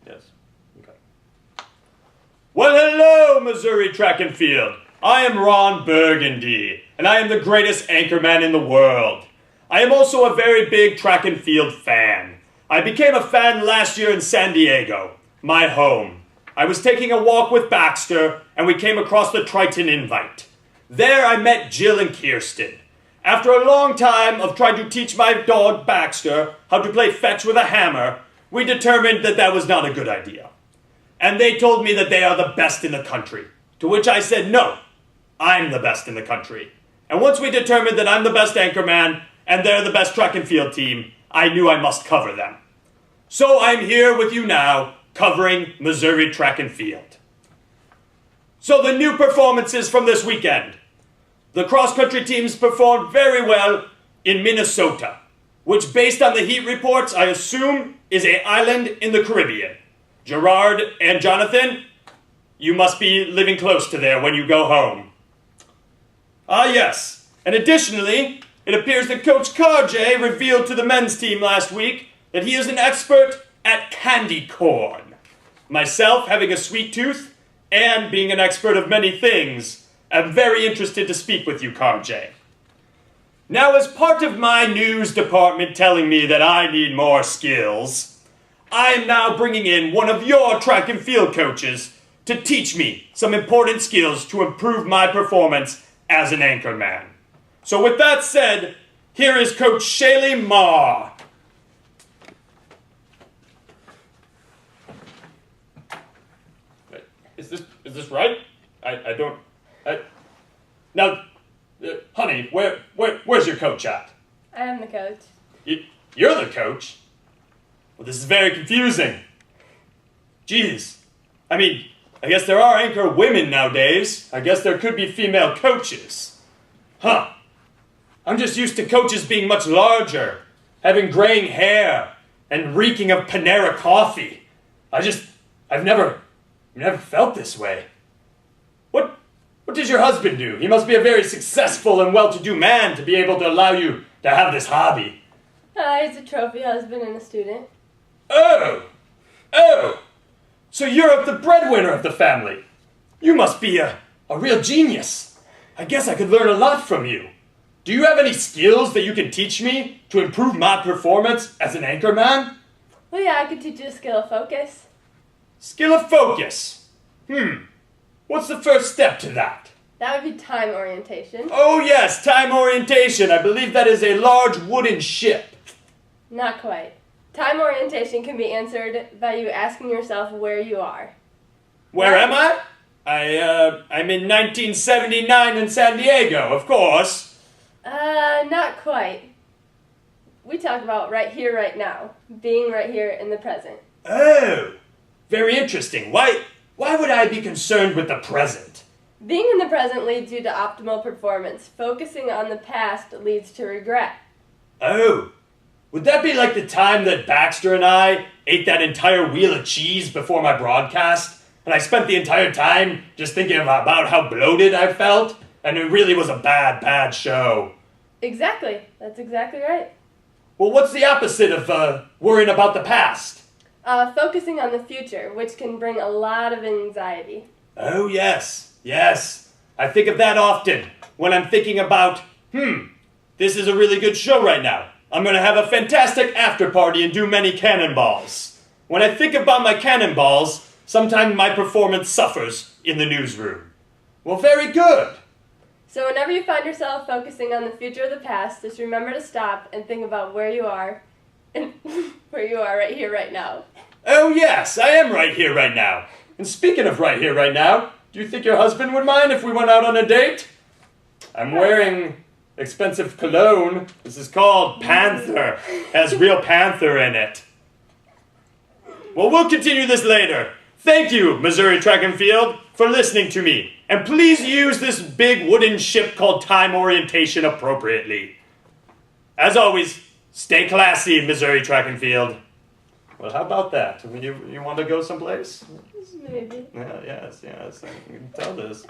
Yes. Okay. Well, hello, Missouri track and field. I am Ron Burgundy, and I am the greatest anchorman in the world. I am also a very big track and field fan. I became a fan last year in San Diego, my home. I was taking a walk with Baxter, and we came across the Triton Invite. There I met Jill and Kirsten. After a long time of trying to teach my dog Baxter how to play fetch with a hammer, we determined that that was not a good idea. And they told me that they are the best in the country, to which I said, no, I'm the best in the country. And once we determined that I'm the best anchorman and they're the best track and field team, I knew I must cover them. So I'm here with you now, covering Missouri track and field. So the new performances from this weekend. The cross-country teams performed very well in Minnesota, which based on the heat reports, I assume is an island in the Caribbean. Gerard and Jonathan, you must be living close to there when you go home. Ah, yes. And additionally, it appears that Coach Karjay revealed to the men's team last week that he is an expert at candy corn. Myself, having a sweet tooth, and being an expert of many things, I'm very interested to speak with you, Karjay. Now, as part of my news department telling me that I need more skills, I am now bringing in one of your track and field coaches to teach me some important skills to improve my performance as an anchorman. So with that said, here is Coach Shaylee Marr. Is this right? Now, honey, where's your coach at? I am the coach. You're the coach? Well, this is very confusing. Jeez. I mean, I guess there are anchor women nowadays. I guess there could be female coaches. Huh. I'm just used to coaches being much larger, having graying hair, and reeking of Panera coffee. I've never felt this way. What does your husband do? He must be a very successful and well-to-do man to be able to allow you to have this hobby. He's a trophy husband and a student. Oh! So you're the breadwinner of the family. You must be a real genius. I guess I could learn a lot from you. Do you have any skills that you can teach me to improve my performance as an anchorman? Well, yeah, I could teach you a skill of focus. Skill of focus? What's the first step to that? That would be time orientation. Oh yes, time orientation. I believe that is a large wooden ship. Not quite. Time orientation can be answered by you asking yourself where you are. Where am I? I'm in 1979 in San Diego, of course. Not quite. We talk about right here, right now. Being right here in the present. Oh, very interesting. Why would I be concerned with the present? Being in the present leads you to optimal performance. Focusing on the past leads to regret. Oh, would that be like the time that Baxter and I ate that entire wheel of cheese before my broadcast? And I spent the entire time just thinking about how bloated I felt? And it really was a bad show. Exactly. That's exactly right. Well, what's the opposite of worrying about the past? Focusing on the future, which can bring a lot of anxiety. Oh, yes. I think of that often when I'm thinking about, this is a really good show right now. I'm going to have a fantastic after party and do many cannonballs. When I think about my cannonballs, sometimes my performance suffers in the newsroom. Well, very good. So whenever you find yourself focusing on the future or the past, just remember to stop and think about where you are and where you are right here, right now. Oh, yes, I am right here, right now. And speaking of right here, right now, do you think your husband would mind if we went out on a date? I'm wearing expensive cologne. This is called Panther. Has real panther in it. Well, we'll continue this later. Thank you, Missouri Track and Field, for listening to me. And please use this big wooden ship called time orientation appropriately. As always, stay classy, Missouri Track and Field. Well, how about that? You want to go someplace? Maybe. Yes, I can tell this.